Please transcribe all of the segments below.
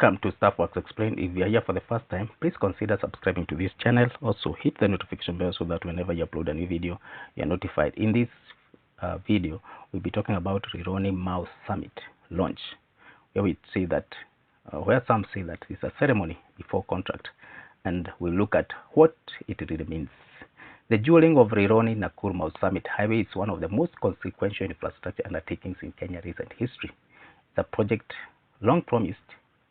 Welcome to Staffworks Explained. If you are here for the first time, please consider subscribing to this channel. Also, hit the notification bell so that whenever you upload a new video, you are notified. In this video, we'll be talking about Rironi Mouse Summit launch, where we say that, where some say that it's a ceremony before contract, and we'll look at what it really means. The dueling of Rironi Nakuru Mouse Summit Highway is one of the most consequential infrastructure undertakings in Kenya's recent history. It's a project long promised,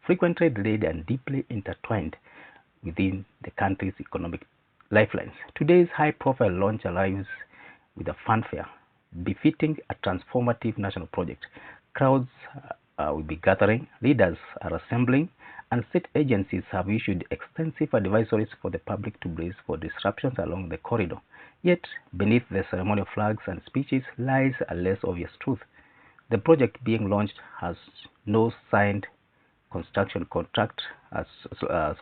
frequently delayed, and deeply intertwined within the country's economic lifelines. Today's high-profile launch arrives with a fanfare befitting a transformative national project. Crowds will be gathering, leaders are assembling, and state agencies have issued extensive advisories for the public to brace for disruptions along the corridor. Yet, beneath the ceremonial flags and speeches lies a less obvious truth. The project being launched has no signed construction contract as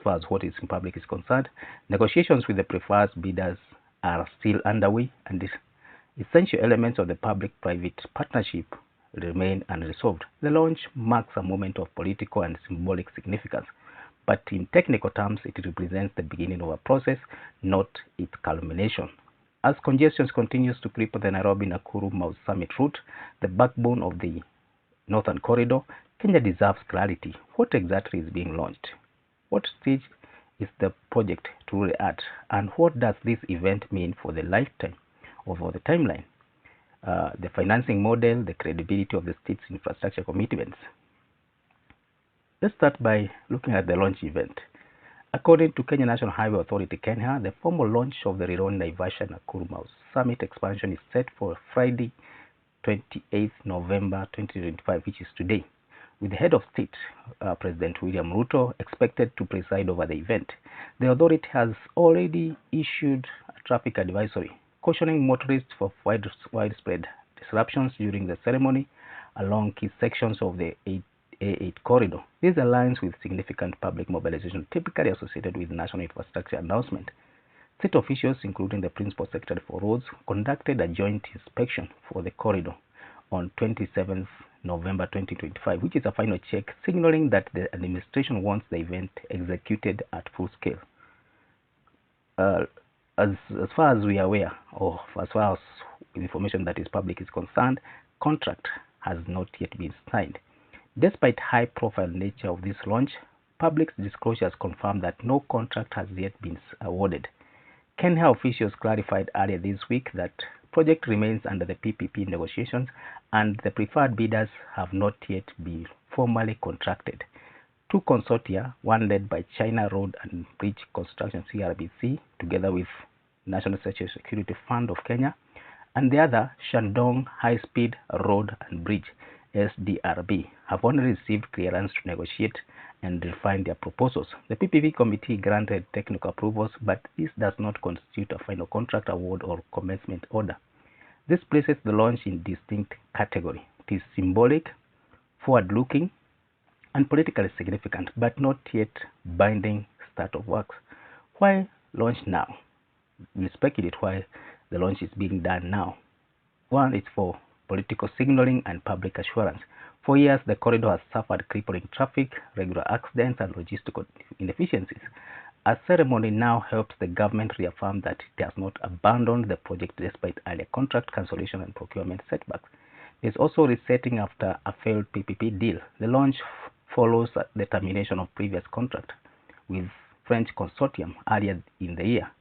far as what is in public is concerned. Negotiations with the preferred bidders are still underway, and the essential elements of the public-private partnership remain unresolved. The launch marks a moment of political and symbolic significance, but in technical terms, it represents the beginning of a process, not its culmination. As congestion continues to creep the Nairobi-Nakuru Mouse Summit route, the backbone of the Northern Corridor, Kenya deserves clarity. What exactly is being launched? What stage is the project truly at? And what does this event mean for the lifetime or for the timeline? The financing model, the credibility of the state's infrastructure commitments. Let's start by looking at the launch event. According to Kenya National Highway Authority, Kenya, the formal launch of the Rironi Nakuru Mouse Summit expansion is set for Friday, 28th November 2025, which is today, with the head of state, President William Ruto, expected to preside over the event. The authority has already issued a traffic advisory, cautioning motorists for widespread disruptions during the ceremony along key sections of the A8 corridor. This aligns with significant public mobilization typically associated with national infrastructure announcement. State officials, including the Principal Secretary for Roads, conducted a joint inspection for the corridor on 27th November 2025, which is a final check signaling that the administration wants the event executed at full scale. As far as we are aware, or as far as information that is public is concerned, contract has not yet been signed. Despite high-profile nature of this launch, public disclosures confirm that no contract has yet been awarded. Kenya officials clarified earlier this week that project remains under the PPP negotiations and the preferred bidders have not yet been formally contracted. Two consortia, one led by China Road and Bridge Construction CRBC, together with National Social Security Fund of Kenya, and the other, Shandong High Speed Road and Bridge SDRB, have only received clearance to negotiate and refine their proposals. The PPP committee granted technical approvals, but this does not constitute a final contract award or commencement order. This places the launch in distinct category. It is symbolic, forward-looking, and politically significant, but not yet binding start of works. Why launch now? We speculate why the launch is being done now. One, it's for political signaling and public assurance. For years, the corridor has suffered crippling traffic, regular accidents, and logistical inefficiencies. A ceremony now helps the government reaffirm that it has not abandoned the project despite earlier contract cancellation and procurement setbacks. There is also resetting after a failed PPP deal. The launch follows the termination of previous contract with French consortium earlier in the year.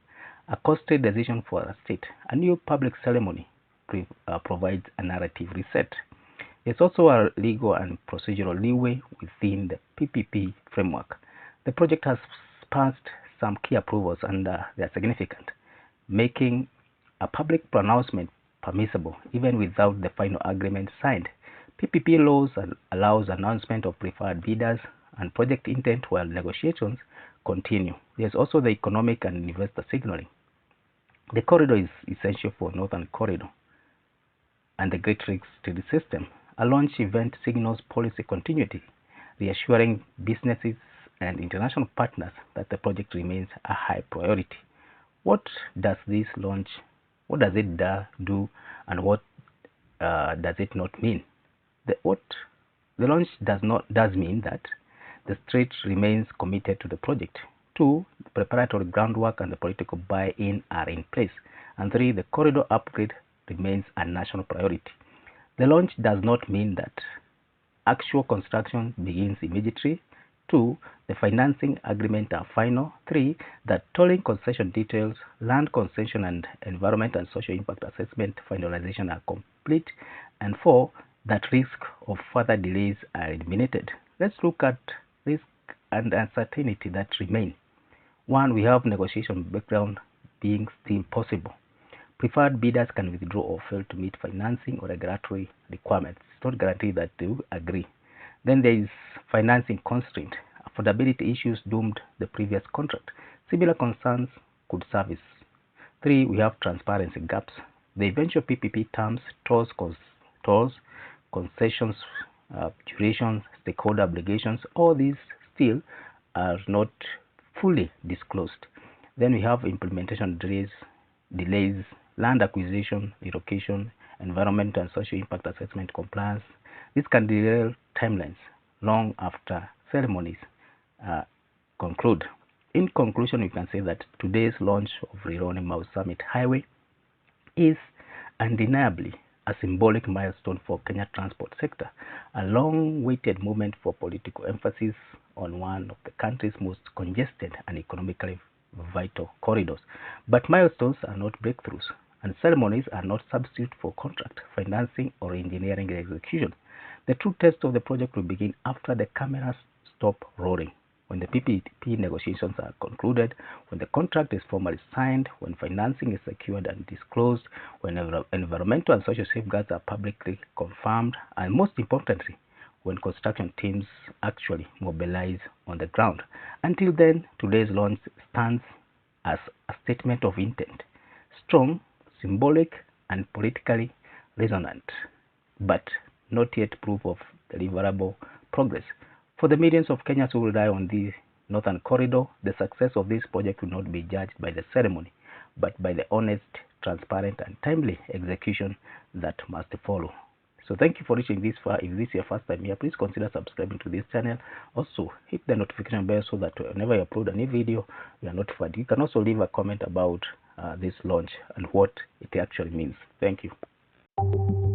A costly decision for a state. A new public ceremony provides a narrative reset. There's also a legal and procedural leeway within the PPP framework. The project has passed some key approvals and they are significant, making a public pronouncement permissible even without the final agreement signed. PPP laws allows announcement of preferred bidders and project intent while negotiations continue. There's also the economic and investor signaling. The corridor is essential for Northern Corridor and the Great Lakes Trade System. A launch event signals policy continuity, reassuring businesses and international partners that the project remains a high priority. What does this launch, what does it do, and what does it not mean? The launch does mean that the state remains committed to the project. 2, the preparatory groundwork and the political buy-in are in place. And 3, the corridor upgrade remains a national priority. The launch does not mean that actual construction begins immediately. 2, the financing agreement are final. 3, that tolling concession details, land concession and environment and social impact assessment finalization are complete. And 4, that risk of further delays are eliminated. Let's look at risk and uncertainty that remain. 1, we have negotiation background being still possible. Preferred bidders can withdraw or fail to meet financing or regulatory requirements. It's not guaranteed that they will agree. Then there is financing constraint. Affordability issues doomed the previous contract. Similar concerns could surface. 3, we have transparency gaps. The eventual PPP terms, tolls, concessions, durations, stakeholder obligations, all these still are not fully disclosed. Then we have implementation delays, land acquisition, relocation, environmental and social impact assessment compliance. This can derail timelines long after ceremonies conclude. In conclusion, we can say that today's launch of Rironi Mau Summit Highway is undeniably a symbolic milestone for Kenya transport sector, a long-awaited moment for political emphasis on one of the country's most congested and economically vital corridors. But milestones are not breakthroughs, and ceremonies are not substitute for contract, financing, or engineering execution. The true test of the project will begin after the cameras stop rolling, when the PPP negotiations are concluded, when the contract is formally signed, when financing is secured and disclosed, when environmental and social safeguards are publicly confirmed, and most importantly, when construction teams actually mobilize on the ground. Until then, today's launch stands as a statement of intent, strong, symbolic, and politically resonant, but not yet proof of deliverable progress. For the millions of Kenyans who rely on the Northern Corridor, the success of this project will not be judged by the ceremony, but by the honest, transparent, and timely execution that must follow. So thank you for reaching this far. If this is your first time here, please consider subscribing to this channel. Also, hit the notification bell so that whenever I upload a new video, you are notified. You can also leave a comment about this launch and what it actually means. Thank you.